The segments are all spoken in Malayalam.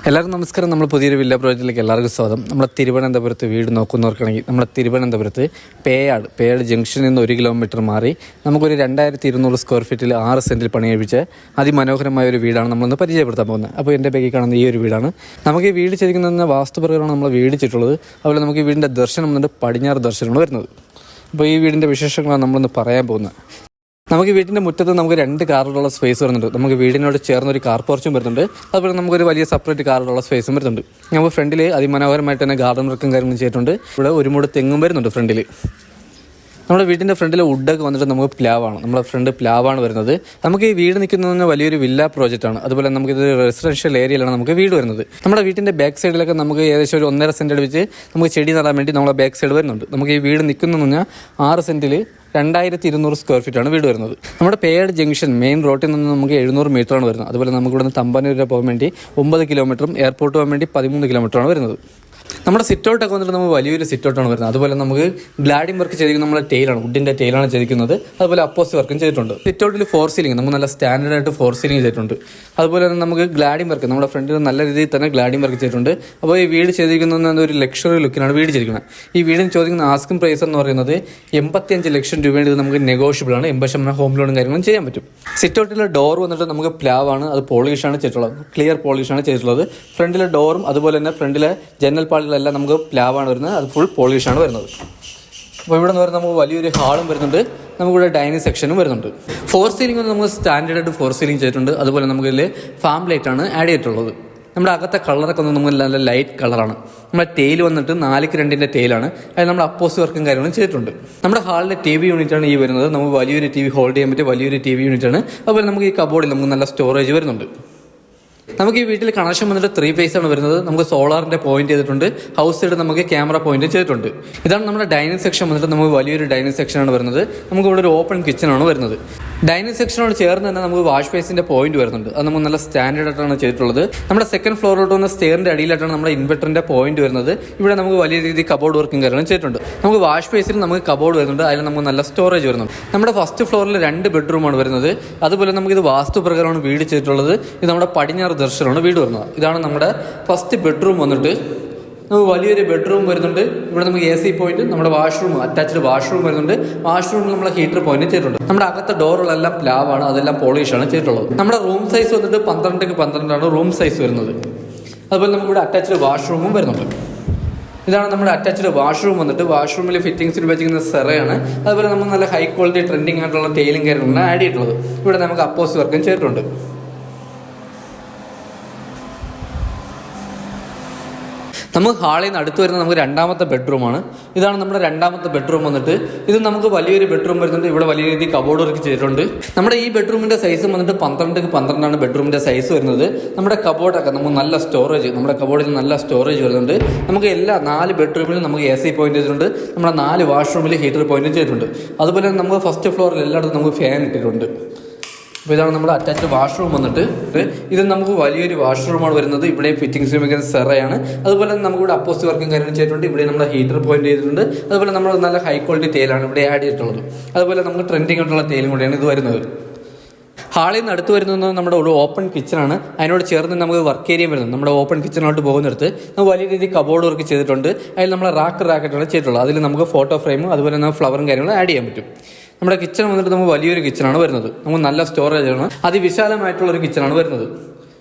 എല്ലാവർക്കും നമസ്കാരം. നമ്മൾ പുതിയൊരു വില്ല പ്രോജക്റ്റിലേക്ക് എല്ലാവർക്കും സ്വാഗതം. നമ്മളെ തിരുവനന്തപുരത്ത് വീട് നോക്കുന്നവർക്കാണെങ്കിൽ നമ്മളെ തിരുവനന്തപുരത്ത് പേയാട് ജംഗ്ഷനിൽ നിന്ന് 1 കിലോമീറ്റർ മാറി നമുക്കൊരു 2200 സ്ക്വയർ ഫീറ്റിൽ 6 സെൻറ്റിൽ പണി കഴിപ്പിച്ച അതിമനോഹരമായ ഒരു വീടാണ് നമ്മളൊന്ന് പരിചയപ്പെടുത്താൻ പോകുന്നത്. അപ്പോൾ എൻ്റെ ബാഗിൽ കാണുന്ന ഈ ഒരു വീടാണ്. നമുക്ക് ഈ വീട് ചെയ്തിരിക്കുന്ന വാസ്തുപ്രകാരമാണ് നമ്മൾ വീട് ചെയ്തിട്ടുള്ളത്. അതുപോലെ നമുക്ക് ഈ വീടിൻ്റെ ദർശനം വന്നിട്ട് പടിഞ്ഞാറ് ദർശനമാണ് വരുന്നത്. അപ്പോൾ ഈ വീടിൻ്റെ വിശേഷങ്ങളാണ് നമ്മളൊന്ന് പറയാൻ പോകുന്നത്. നമുക്ക് വീടിൻ്റെ മുറ്റത്ത് നമുക്ക് 2 കാറുകളുള്ള സ്പേസ് വരുന്നുണ്ട്. നമുക്ക് വീടിനോട് ചേർന്നൊരു കാർ പോർച്ചും വരുന്നുണ്ട്. അതുപോലെ നമുക്കൊരു വലിയ സെപ്പറേറ്റ് കാറുകളുള്ള സ്പേസും വരുന്നുണ്ട്. നമുക്ക് ഫ്രണ്ടിൽ അതിമനോഹരമായിട്ട് തന്നെ ഗാർഡൻ വർക്കും കാര്യങ്ങളും ചെയ്തിട്ടുണ്ട്. ഇവിടെ ഒരു മൂട് തെങ്ങും വരുന്നുണ്ട് ഫ്രണ്ടിൽ. നമ്മുടെ വീടിൻ്റെ ഫ്രണ്ടിൽ വുഡൊക്കെ വന്നിട്ട് നമുക്ക് പ്ലാവാണ്. നമ്മുടെ ഫ്രണ്ട് പ്ലാവാണ് വരുന്നത്. നമുക്ക് ഈ വീട് നിൽക്കുന്നത് വലിയൊരു വില്ല പ്രോജക്റ്റാണ്. അതുപോലെ നമുക്കിത് റെസിഡൻഷ്യൽ ഏരിയയിലാണ് നമുക്ക് വീട് വരുന്നത്. നമ്മുടെ വീടിൻ്റെ ബാക്ക് സൈഡിലൊക്കെ നമുക്ക് ഏകദേശം ഒരു 1.5 സെൻറ്റ് വെച്ച് നമുക്ക് ചെടി നടാൻ വേണ്ടി നമ്മളെ ബാക്ക് സൈഡ് വരുന്നുണ്ട്. നമുക്ക് ഈ വീട് നിൽക്കുന്നതെന്ന് പറഞ്ഞാൽ 6 സെൻറ്റിൽ 2200 സ്ക്വയർ ഫീറ്റാണ് വീട് വരുന്നത്. നമ്മുടെ പേയാട് ജംഗ്ഷൻ മെയിൻ റോഡിൽ നിന്ന് നമുക്ക് 700 മീറ്ററാണ് വരുന്നത്. അതുപോലെ നമുക്ക് ഇവിടെ നിന്ന് തമ്പാനൂർ പോകാൻ വേണ്ടി 9 കിലോമീറ്ററും എയർപോർട്ട് പോകാൻ വേണ്ടി 13 കിലോമീറ്ററാണ് വരുന്നത്. നമ്മുടെ സിറ്റൗട്ടൊക്കെ വന്നിട്ട് നമുക്ക് വലിയൊരു സിറ്റൗട്ടാണ് വരുന്നത്. അതുപോലെ നമുക്ക് ഗ്ലാഡിംഗ് വർക്ക് ചെയ്തിരിക്കുന്നത് നമ്മുടെ ടെയിലാണ്, വുഡിൻ്റെ ടെയിലാണ് ചെയ്തിരിക്കുന്നത്. അതുപോലെ അപ്പോസ് വർക്കും ചെയ്തിട്ടുണ്ട്. സിറ്റൗട്ടിൽ 4 സീലിംഗ് നമുക്ക് നല്ല സ്റ്റാൻഡേർഡ് ആയിട്ട് 4 സീലിംഗ് ചെയ്തിട്ടുണ്ട്. അതുപോലെ തന്നെ നമുക്ക് ഗ്ലാഡിംഗ് വർക്ക് നമ്മുടെ ഫ്രണ്ടിൽ നല്ല രീതിയിൽ തന്നെ ഗ്ലാഡിംഗ് വർക്ക് ചെയ്തിട്ടുണ്ട്. അപ്പോൾ ഈ വീട് ചെയ്തിരിക്കുന്നത് ഒരു ലക്ഷറി ലുക്കിനാണ് വീട് ചെയ്തിരിക്കുന്നത്. ഈ വീടിന് ചോദിക്കുന്ന ആസ്കിംഗ് പ്രൈസ് എന്ന് പറയുന്നത് 85 ലക്ഷം രൂപയുടെ ഇത് നമുക്ക് നെഗോഷ്യബിൾ ആണ്. 80% ഹോം ലോണും കാര്യങ്ങളും ചെയ്യാൻ പറ്റും. സിറ്റൗട്ടിലെ ഡോർ വന്നിട്ട് നമുക്ക് പ്ലാവാണ്, അത് പോളിഷാണ് ചെയ്തിട്ടുള്ളത്, ക്ലിയർ പോളിഷാണ് ചെയ്തിട്ടുള്ളത്. ഫ്രണ്ടിലെ ഡോറും അതുപോലെ തന്നെ ഫ്രണ്ടിലെ ജനൽ പാളികളെല്ലാം നമുക്ക് പ്ലാവാണ് വരുന്നത്, അത് ഫുൾ പോളിഷാണ് വരുന്നത്. അപ്പോൾ ഇവിടെ നിന്ന് പറയുന്നത് നമുക്ക് വലിയൊരു ഹാളും വരുന്നുണ്ട്. നമുക്കിവിടെ ഡൈനിങ് സെക്ഷനും വരുന്നുണ്ട്. 4 സീലിംഗ് വന്ന് നമുക്ക് സ്റ്റാൻഡേർഡ് ആയിട്ട് 4 സീലിംഗ് ചെയ്തിട്ടുണ്ട്. അതുപോലെ നമുക്കിതിൽ ഫാം ലൈറ്റാണ് ആഡ് ചെയ്തിട്ടുള്ളത്. നമ്മുടെ അകത്തെ കളറൊക്കെ വന്ന് നമുക്ക് നല്ല ലൈറ്റ് കളറാണ്. നമ്മുടെ ടെയിൽ വന്നിട്ട് 4x2 ടെയിലാണ്. അതിൽ നമ്മുടെ അപ്പോസ് വർക്കും കാര്യങ്ങളും ചെയ്തിട്ടുണ്ട്. നമ്മുടെ ഹാളിലെ TV യൂണിറ്റാണ് ഈ വരുന്നത്. നമുക്ക് വലിയൊരു TV ഹോൾഡ് ചെയ്യാൻ പറ്റിയ വലിയൊരു TV യൂണിറ്റാണ്. അതുപോലെ നമുക്ക് ഈ കബോർഡിൽ നമുക്ക് നല്ല സ്റ്റോറേജ് വരുന്നുണ്ട്. നമുക്ക് ഈ വീട്ടിൽ കണക്ഷൻ വന്നിട്ട് 3 ഫേസ് ആണ് വരുന്നത്. നമുക്ക് സോളാറിൻ്റെ പോയിന്റ് ചെയ്തിട്ടുണ്ട്. ഹൗസ് സൈഡ് നമുക്ക് ക്യാമറ പോയിന്റ് ചെയ്തിട്ടുണ്ട്. ഇതാണ് നമ്മുടെ ഡൈനിങ് സെക്ഷൻ വന്നിട്ട് നമുക്ക് വലിയൊരു ഡൈനിങ് സെക്ഷനാണ് വരുന്നത്. നമുക്ക് ഇവിടെ ഒരു ഓപ്പൺ കിച്ചണാണ് വരുന്നത്. ഡൈനിങ് സെക്ഷനോട് ചേർന്ന് തന്നെ നമുക്ക് വാഷ് ബേസിൻ്റെ പോയിന്റ് വരുന്നുണ്ട്. അത് നമുക്ക് നല്ല സ്റ്റാൻഡേർഡ് ആയിട്ടാണ് ചെയ്തിട്ടുള്ളത്. നമ്മുടെ സെക്കൻഡ് ഫ്ലോറിലോട്ട് വന്ന സ്റ്റെയറിൻ്റെ അടിയിലായിട്ടാണ് നമ്മുടെ ഇൻവെർട്ടറിൻ്റെ പോയിന്റ് വരുന്നത്. ഇവിടെ നമുക്ക് വലിയ രീതിയിൽ കബോർഡ് വർക്കും കാര്യങ്ങളും ചെയ്തിട്ടുണ്ട്. നമുക്ക് വാഷ് ബേസിൽ നമുക്ക് കബോർഡ് വരുന്നുണ്ട്. അതിൽ നമുക്ക് നല്ല സ്റ്റോറേജ് വരുന്നുണ്ട്. നമ്മുടെ ഫസ്റ്റ് ഫ്ലോറിൽ 2 ബെഡ്റൂമാണ് വരുന്നത്. അതുപോലെ നമുക്കിത് വാസ്തുപ്രകാരമാണ് വീട് ചെയ്തിട്ടുള്ളത്. ഇത് നമ്മുടെ പടിഞ്ഞാറ് ദർശനമാണ് വീട് വരുന്നത്. ഇതാണ് നമ്മുടെ ഫസ്റ്റ് ബെഡ്റൂം വന്നിട്ട് നമുക്ക് വലിയൊരു ബെഡ്റൂം വരുന്നുണ്ട്. ഇവിടെ നമുക്ക് AC പോയിന്റ്, നമ്മുടെ വാഷ്റൂം അറ്റാച്ച്ഡ് വാഷ്റൂം വരുന്നുണ്ട്. വാഷ്റൂമിൽ നമ്മളെ ഹീറ്റർ പോയിന്റ് ചെയ്തിട്ടുണ്ട്. നമ്മുടെ അകത്തെ ഡോറുകളെല്ലാം പ്ലാവാണ്, അതെല്ലാം പോളിഷാണ് ചെയ്തിട്ടുള്ളത്. നമ്മുടെ റൂം സൈസ് വന്നിട്ട് 12x12 റൂം സൈസ് വരുന്നത്. അതുപോലെ നമുക്കിവിടെ അറ്റാച്ച്ഡ് വാഷ്റൂമും വരുന്നുണ്ട്. ഇതാണ് നമ്മുടെ അറ്റാച്ച്ഡ് വാഷ്റൂം വന്നിട്ട്. വാഷ്റൂമിൽ ഫിറ്റിംഗ്സിൽ വെച്ചിരിക്കുന്ന സെറയാണ്. അതുപോലെ നമുക്ക് നല്ല ഹൈ ക്വാളിറ്റി ട്രെൻഡിങ് ആയിട്ടുള്ള ടൈലും കാര്യങ്ങളാണ് ആഡ് ചെയ്തിട്ടുള്ളത്. ഇവിടെ നമുക്ക് അപ്പോസ് വർക്കും ചെയ്തിട്ടുണ്ട്. നമുക്ക് ഹാളിൽ നിന്ന് അടുത്ത് വരുന്നത് നമുക്ക് 2ാമത്തെ ബെഡ്റൂമാണ്. ഇതാണ് നമ്മുടെ 2ാമത്തെ ബെഡ്റൂം വന്നിട്ട്. ഇത് നമുക്ക് വലിയൊരു ബെഡ്റൂം വരുന്നുണ്ട്. ഇവിടെ വലിയ രീതിയിൽ കബോർഡ് വർക്ക് ചെയ്തിട്ടുണ്ട്. നമ്മുടെ ഈ ബെഡ്റൂമിൻ്റെ സൈസ് വന്നിട്ട് 12x12 ബെഡ്റൂമിൻ്റെ സൈസ് വരുന്നത്. നമ്മുടെ കബോർഡൊക്കെ നമുക്ക് നല്ല സ്റ്റോറേജ്, നമ്മുടെ കബോർഡിൽ നല്ല സ്റ്റോറേജ് വരുന്നുണ്ട്. നമുക്ക് എല്ലാ 4 ബെഡ്റൂമിലും നമുക്ക് AC പോയിന്റ് ചെയ്തിട്ടുണ്ട്. നമ്മുടെ 4 വാഷ്റൂമിൽ ഹീറ്റർ പോയിന്റ് ചെയ്തിട്ടുണ്ട്. അതുപോലെ നമുക്ക് ഫസ്റ്റ് ഫ്ലോറിൽ എല്ലായിടത്തും നമുക്ക് ഫാൻ ഇട്ടിട്ടുണ്ട്. അപ്പോൾ ഇതാണ് നമ്മുടെ അറ്റാച്ച്ഡ് വാഷ്റൂം വന്നിട്ട്. ഇത് നമുക്ക് വലിയൊരു വാഷ്റൂമാണ് വരുന്നത്. ഇവിടെ ഫിറ്റിംഗ്സ് വെക്കുന്ന സെറയാണ്. അതുപോലെ നമുക്കിവിടെ അപ്പോസ്റ്റ് വർക്കും കാര്യങ്ങളും ചെയ്തിട്ടുണ്ട്. ഇവിടെ നമ്മുടെ ഹീറ്റർ പോയിന്റ് ചെയ്തിട്ടുണ്ട്. അതുപോലെ നമ്മൾ നല്ല ഹൈ ക്വാളിറ്റി തേയിലാണ് ഇവിടെ ആഡ് ചെയ്തിട്ടുള്ളത്. അതുപോലെ നമുക്ക് ട്രെൻഡിങ് ആയിട്ടുള്ള തേയിലും കൂടെയാണ് ഇത് വരുന്നത്. ഹാളിൽ നിന്ന് അടുത്ത് വരുന്നത് നമ്മുടെ ഒരു ഓപ്പൺ കിച്ചണാണ്. അതിനോട് ചേർന്ന് നമുക്ക് വർക്ക് ഏരിയ വരുന്നത്. നമ്മുടെ ഓപ്പൺ കിച്ചണോട്ട് പോകുന്നിടത്ത് നമുക്ക് വലിയ രീതിയിൽ കബോർഡ് വർക്ക് ചെയ്തിട്ടുണ്ട്. അതിൽ നമ്മൾ റാക്കറ്റാണ് ചെയ്തിട്ടുള്ളത്. അതിൽ നമുക്ക് ഫോട്ടോ ഫ്രെയിമും അതുപോലെ തന്നെ ഫ്ലവറും കാര്യങ്ങളും ആഡ് ചെയ്യാൻ പറ്റും. നമ്മുടെ കിച്ചൺ വന്നിട്ട് നമുക്ക് വലിയൊരു കിച്ചണാണ് വരുന്നത്. നമുക്ക് നല്ല സ്റ്റോറേജ് ആണ്, അതിവിശാലമായിട്ടുള്ളൊരു കിച്ചണാണ് വരുന്നത്.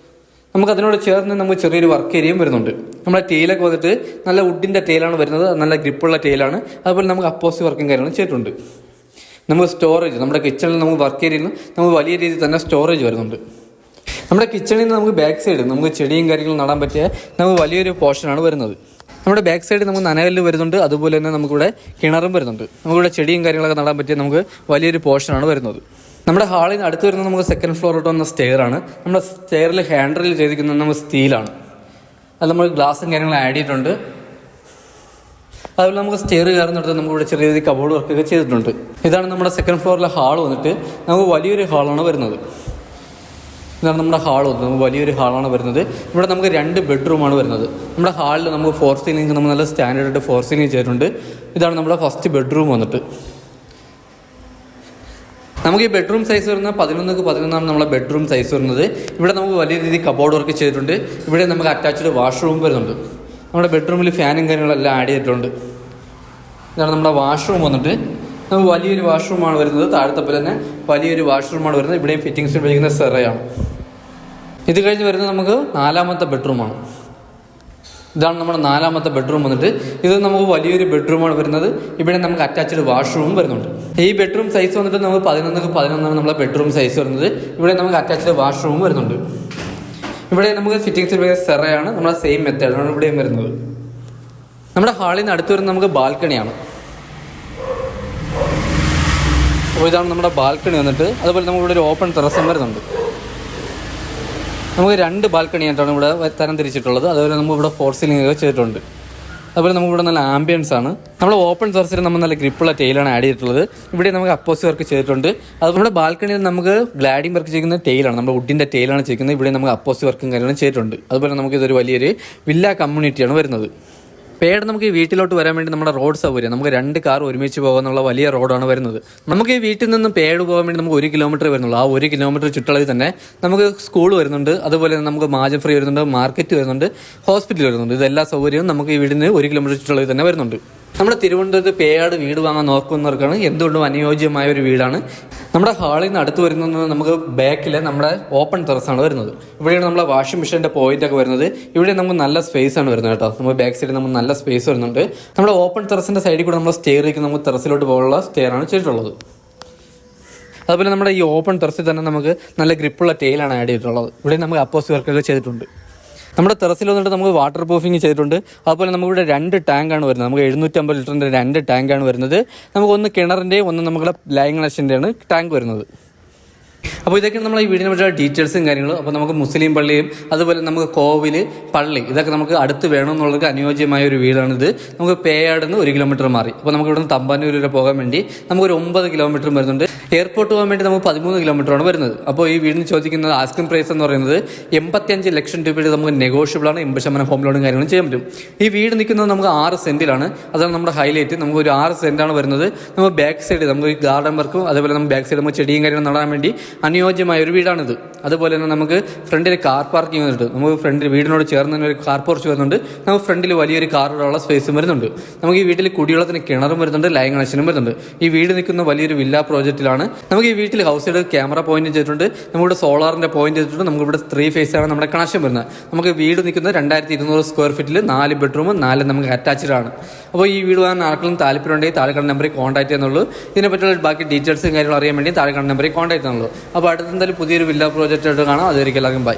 നമുക്ക് അതിനോട് ചേർന്ന് നമുക്ക് ചെറിയൊരു വർക്ക് ഏരിയയും വരുന്നുണ്ട്. നമ്മുടെ ടൈലൊക്കെ വന്നിട്ട് നല്ല വുഡിൻ്റെ ടൈലാണ് വരുന്നത്, നല്ല ഗ്രിപ്പുള്ള ടൈലാണ്. അതുപോലെ നമുക്ക് അപ്പോസി വർക്കും കാര്യങ്ങളും ചെയ്തിട്ടുണ്ട്. നമുക്ക് സ്റ്റോറേജ്, നമ്മുടെ കിച്ചണിൽ നമുക്ക് വർക്ക് ഏരിയയിൽ നമുക്ക് വലിയ രീതിയിൽ തന്നെ സ്റ്റോറേജ് വരുന്നുണ്ട്. നമ്മുടെ കിച്ചണിൽ നിന്ന് നമുക്ക് ബാക്ക് സൈഡ് നമുക്ക് ചെടിയും കാര്യങ്ങളും നടാൻ പറ്റിയ നമുക്ക് വലിയൊരു പോർഷനാണ് വരുന്നത്. നമ്മുടെ ബാക്ക് സൈഡ് നമുക്ക് നനകല്ല് വരുന്നുണ്ട്. അതുപോലെ തന്നെ നമുക്കിവിടെ കിണറും വരുന്നുണ്ട്. നമുക്കിവിടെ ചെടിയും കാര്യങ്ങളൊക്കെ നടാൻ പറ്റിയ നമുക്ക് വലിയൊരു പോർഷനാണ് വരുന്നത്. നമ്മുടെ ഹാളിൽ നിന്ന് അടുത്ത് വരുന്നത് നമുക്ക് സെക്കൻഡ് ഫ്ലോറിലോട്ട് വന്ന സ്റ്റെയറാണ്. നമ്മുടെ സ്റ്റെയറിൽ ഹാൻഡിൽ ചെയ്തിരിക്കുന്നത് നമ്മൾ സ്റ്റീലാണ്. അത് നമ്മൾ ഗ്ലാസും കാര്യങ്ങളും ആഡ് ചെയ്തിട്ടുണ്ട്. അതുപോലെ നമുക്ക് സ്റ്റെയർ കയറുന്നിടത്ത് നമുക്കിവിടെ ചെറിയ രീതിയിൽ കബോർഡ് വർക്കൊക്കെ ചെയ്തിട്ടുണ്ട്. ഇതാണ് നമ്മുടെ സെക്കൻഡ് ഫ്ലോറിലെ ഹാൾ വന്നിട്ട്. നമുക്ക് വലിയൊരു ഹാളാണ് വരുന്നത്. ഇതാണ് നമ്മുടെ ഹാൾ വന്നത്. നമുക്ക് വലിയൊരു ഹാളാണ് വരുന്നത്. ഇവിടെ നമുക്ക് 2 ബെഡ്റൂമാണ് വരുന്നത്. നമ്മുടെ ഹാളിൽ നമുക്ക് 4 സീലിംഗ് നമ്മൾ നല്ല സ്റ്റാൻഡേർഡ് 4 സീലിംഗ് ചെയ്തിട്ടുണ്ട്. ഇതാണ് നമ്മുടെ ഫസ്റ്റ് ബെഡ്റൂം വന്നിട്ട്. നമുക്ക് ഈ ബെഡ്റൂം സൈസ് വരുന്നത് 11x11 നമ്മളെ ബെഡ്റൂം സൈസ് വരുന്നത്. ഇവിടെ നമുക്ക് വലിയ രീതിയിൽ കബോർഡ് വർക്ക് ചെയ്തിട്ടുണ്ട്. ഇവിടെ നമുക്ക് അറ്റാച്ച്ഡ് വാഷ്റൂം വരുന്നുണ്ട്. നമ്മുടെ ബെഡ്റൂമിൽ ഫാനും കാര്യങ്ങളെല്ലാം ആഡ് ചെയ്തിട്ടുണ്ട്. ഇതാണ് നമ്മുടെ വാഷ്റൂം വന്നിട്ട്. നമുക്ക് വലിയൊരു വാഷ്റൂമാണ് വരുന്നത്. താഴത്തെ പോലെ തന്നെ വലിയൊരു വാഷ്റൂമാണ് വരുന്നത്. ഇവിടെയും ഫിറ്റിങ്സ് ഉപയോഗിക്കുന്ന സെറയാണ്. ഇത് കഴിഞ്ഞ് വരുന്നത് നമുക്ക് 4ാമത്തെ ബെഡ്റൂമാണ്. ഇതാണ് നമ്മുടെ 4ാമത്തെ ബെഡ്റൂം വന്നിട്ട്. ഇത് നമുക്ക് വലിയൊരു ബെഡ്റൂമാണ് വരുന്നത്. ഇവിടെ നമുക്ക് അറ്റാച്ച്ഡ് വാഷ്റൂം വരുന്നുണ്ട്. ഈ ബെഡ്റൂം സൈസ് വന്നിട്ട് നമുക്ക് 11x11 നമ്മളെ ബെഡ്റൂം സൈസ് വരുന്നത്. ഇവിടെ നമുക്ക് അറ്റാച്ച്ഡ് വാഷ്റൂം വരുന്നുണ്ട്. ഇവിടെ നമുക്ക് ഫിറ്റിങ്സ് ഉപയോഗിക്കുന്ന സെറയാണ്. നമ്മുടെ സെയിം മെത്തേഡാണ് ഇവിടെയും വരുന്നത്. നമ്മുടെ ഹാളിൽ നിന്ന് അടുത്ത് വരുന്നത് നമുക്ക് ബാൽക്കണിയാണ്. അപ്പോൾ ഇതാണ് നമ്മുടെ ബാൽക്കണി വന്നിട്ട്. അതുപോലെ നമുക്ക് ഇവിടെ ഒരു ഓപ്പൺ ടെറസും വരുന്നുണ്ട്. നമുക്ക് 2 ബാൽക്കണി ആയിട്ടാണ് ഇവിടെ തരം തിരിച്ചിട്ടുള്ളത്. അതുപോലെ നമുക്ക് ഇവിടെ ഫോർ സീലിംഗ് ഒക്കെ ചെയ്തിട്ടുണ്ട്. അതുപോലെ നമുക്ക് ഇവിടെ നല്ല ആംബിയൻസ് ആണ്. നമ്മൾ ഓപ്പൺ ടെറസിൽ നമ്മൾ നല്ല ഗ്രിപ്പുള്ള ടൈലാണ് ആഡ് ചെയ്തിട്ടുള്ളത്. ഇവിടെ നമുക്ക് അപ്പോസി വർക്ക് ചെയ്തിട്ടുണ്ട്. അതുപോലെ ബാൽക്കണിയിൽ നമുക്ക് ഗ്ലാഡിംഗ് വർക്ക് ചെയ്യുന്ന ടൈലാണ്, നമ്മുടെ വുഡിൻ്റെ ടൈലാണ് ചെയ്യുന്നത്. ഇവിടെ നമുക്ക് അപ്പോസി വർക്കും കാര്യങ്ങളും ചെയ്തിട്ടുണ്ട്. അതുപോലെ നമുക്ക് ഇതൊരു വലിയൊരു വില്ല കമ്മ്യൂണിറ്റിയാണ് വരുന്നത്. പേട് നമുക്ക് ഈ വീട്ടിലോട്ട് വരാൻ വേണ്ടി നമ്മുടെ റോഡ് സൗകര്യം, നമുക്ക് 2 കാർ ഒരുമിച്ച് പോകാനുള്ള വലിയ റോഡാണ് വരുന്നത്. നമുക്ക് ഈ വീട്ടിൽ നിന്നും പേട് പോകാൻ വേണ്ടി നമുക്ക് 1 കിലോമീറ്റർ വരുന്നുള്ളൂ. ആ 1 കിലോമീറ്റർ ചുറ്റളവിൽ തന്നെ നമുക്ക് സ്കൂൾ വരുന്നുണ്ട്. അതുപോലെ തന്നെ നമുക്ക് മാജം ഫ്രീ വരുന്നുണ്ട്, മാർക്കറ്റ് വരുന്നുണ്ട്, ഹോസ്പിറ്റൽ വരുന്നുണ്ട്. ഇതെല്ലാ സൗകര്യവും നമുക്ക് ഈ വീടിന് 1 കിലോമീറ്റർ ചുറ്റളവിൽ തന്നെ വരുന്നുണ്ട്. നമ്മുടെ തിരുവനന്തപുരത്ത് പേയാട് വീട് വാങ്ങാൻ നോക്കുന്നവർക്കാണ് എന്തുകൊണ്ടും അനുയോജ്യമായ ഒരു വീടാണ്. നമ്മുടെ ഹാളിൽ നിന്ന് അടുത്ത് വരുന്നത് നമുക്ക് ബാക്കിൽ നമ്മുടെ ഓപ്പൺ ടെറസാണ് വരുന്നത്. ഇവിടെയാണ് നമ്മുടെ വാഷിംഗ് മെഷീൻ്റെ പോയിന്റ് ഒക്കെ വരുന്നത്. ഇവിടെ നമുക്ക് നല്ല സ്പേസ് ആണ് വരുന്നത് കേട്ടോ. നമ്മൾ ബാക്ക് സൈഡിൽ നമുക്ക് നല്ല സ്പേസ് വരുന്നുണ്ട്. നമ്മുടെ ഓപ്പൺ ടെറസിൻ്റെ സൈഡിൽ കൂടെ നമ്മൾ സ്റ്റെയർ ചെയ്ത് നമുക്ക് ടെറസിലോട്ട് പോകാനുള്ള സ്റ്റെയറാണ് ചെയ്തിട്ടുള്ളത്. അതുപോലെ നമ്മുടെ ഈ ഓപ്പൺ ടെറസിൽ തന്നെ നമുക്ക് നല്ല ഗ്രിപ്പുള്ള ടൈലാണ് ആഡ് ചെയ്തിട്ടുള്ളത്. ഇവിടെ നമുക്ക് അപ്പോസി വർക്കൊക്കെ ചെയ്തിട്ടുണ്ട്. നമ്മുടെ ടെറസിൽ വന്നിട്ട് നമുക്ക് വാട്ടർ പ്രൂഫിങ് ചെയ്തിട്ടുണ്ട്. അതുപോലെ നമുക്കിവിടെ 2 ടാങ്കാണ് വരുന്നത്. നമുക്ക് 750 ലിറ്ററിൻ്റെ 2 ടാങ്കാണ് വരുന്നത്. നമുക്ക് ഒന്ന് കിണറിൻ്റെയും ഒന്ന് നമ്മുടെ ലൈൻ കണക്ഷൻ്റെയാണ് ടാങ്ക് വരുന്നത്. അപ്പോൾ ഇതൊക്കെയാണ് നമ്മൾ ഈ വീടിനെ പറ്റിയുള്ള ഡീറ്റെയിൽസും കാര്യങ്ങളും. അപ്പോൾ നമുക്ക് മുസ്ലിം പള്ളിയും അതുപോലെ നമുക്ക് കോവിൽ, പള്ളി ഇതൊക്കെ നമുക്ക് അടുത്ത് വേണമെന്നുള്ളവർക്ക് അനുയോജ്യമായ ഒരു വീടാണിത്. നമുക്ക് പേയാടുന്ന് 1 കിലോമീറ്റർ മാറി. അപ്പോൾ നമുക്ക് ഇവിടെ നിന്ന് തമ്പാനൂർ വരെ പോകാൻ വേണ്ടി നമുക്കൊരു 9 കിലോമീറ്റർ വരുന്നുണ്ട്. എയർപോർട്ട് പോകാൻ വേണ്ടി നമുക്ക് 13 കിലോമീറ്ററാണ് വരുന്നത്. അപ്പോൾ ഈ വീടിന് ചോദിക്കുന്നത് ആസ്കിംഗ് പ്രൈസ് എന്ന് പറയുന്നത് 85 ലക്ഷം രൂപയുടെ നമുക്ക് നെഗോഷ്യബിൾ ആണ്. 80% ഹോം ലോണും കാര്യങ്ങളും ചെയ്യാൻ പറ്റും. ഈ വീട് നിൽക്കുന്നത് നമുക്ക് 6 സെന്റിലാണ്. അതാണ് നമ്മുടെ ഹൈലൈറ്റ്. നമുക്ക് ഒരു 6 സെന്റാണ് വരുന്നത്. നമുക്ക് ബാക്ക് സൈഡ് നമുക്ക് ഈ ഗാർഡൻ വർക്കും അതുപോലെ നമുക്ക് ബാക്ക് സൈഡ് നമുക്ക് ചെടിയും കാര്യങ്ങളും നടാൻ വേണ്ടി അനുയോജ്യമായ ഒരു വീടാണിത്. അതുപോലെ തന്നെ നമുക്ക് ഫ്രണ്ടിൽ കാർ പാർക്കിംഗ് വന്നിട്ട് നമുക്ക് ഫ്രണ്ടിൽ വീടിനോട് ചേർന്ന് തന്നെ ഒരു കാർ പോർച്ച് വരുന്നുണ്ട്. നമുക്ക് ഫ്രണ്ടിൽ വലിയൊരു കാറുള്ള സ്പേസും വരുന്നുണ്ട്. നമുക്ക് ഈ വീട്ടിൽ കുടിവെള്ളത്തിന് കിണറും വരുന്നുണ്ട്, ലൈൻ കണക്ഷനും വരുന്നുണ്ട്. ഈ വീട് നിൽക്കുന്ന വലിയൊരു വില്ല പ്രോജക്റ്റിലാണ്. നമുക്ക് ഈ വീട്ടിൽ ഹൗസ് സൈഡ് ക്യാമറ പോയിന്റ് ചെയ്തിട്ടുണ്ട്. നമ്മുടെ സോളാറിന്റെ പോയിന്റ് ചെയ്തിട്ടുണ്ട്. നമുക്ക് ഇവിടെ 3 ഫേസാണ് നമ്മുടെ കണക്ഷൻ വരുന്നത്. നമുക്ക് വീട് നിൽക്കുന്നത് 2200 സ്ക്വയർ ഫീറ്റിൽ 4 ബെഡ്റൂമും 4 നമുക്ക് അറ്റാച്ച്ഡ് ആണ്. അപ്പോൾ ഈ വീട് വാങ്ങാൻ ആർക്കും താല്പര്യമുണ്ടെങ്കിൽ താഴെ കാണുന്ന നമ്പറിൽ കോൺടാക്ട് ചെയ്യുന്നുള്ളൂ. ഇതിനെപ്പറ്റിയുള്ള ബാക്കി ഡീറ്റെയിൽസും കാര്യങ്ങളും അറിയാൻ വേണ്ടി താഴെ കാണുന്ന നമ്പറിൽ കോൺടാക്ട് ചെയ്യുന്നുള്ളൂ. അപ്പോൾ അടുത്ത എന്തായാലും പുതിയൊരു വില്ല പ്രോജക്റ്റ് ആയിട്ട് കാണാം. അതുവരെയ്ക്കും എല്ലാവർക്കും ബൈ.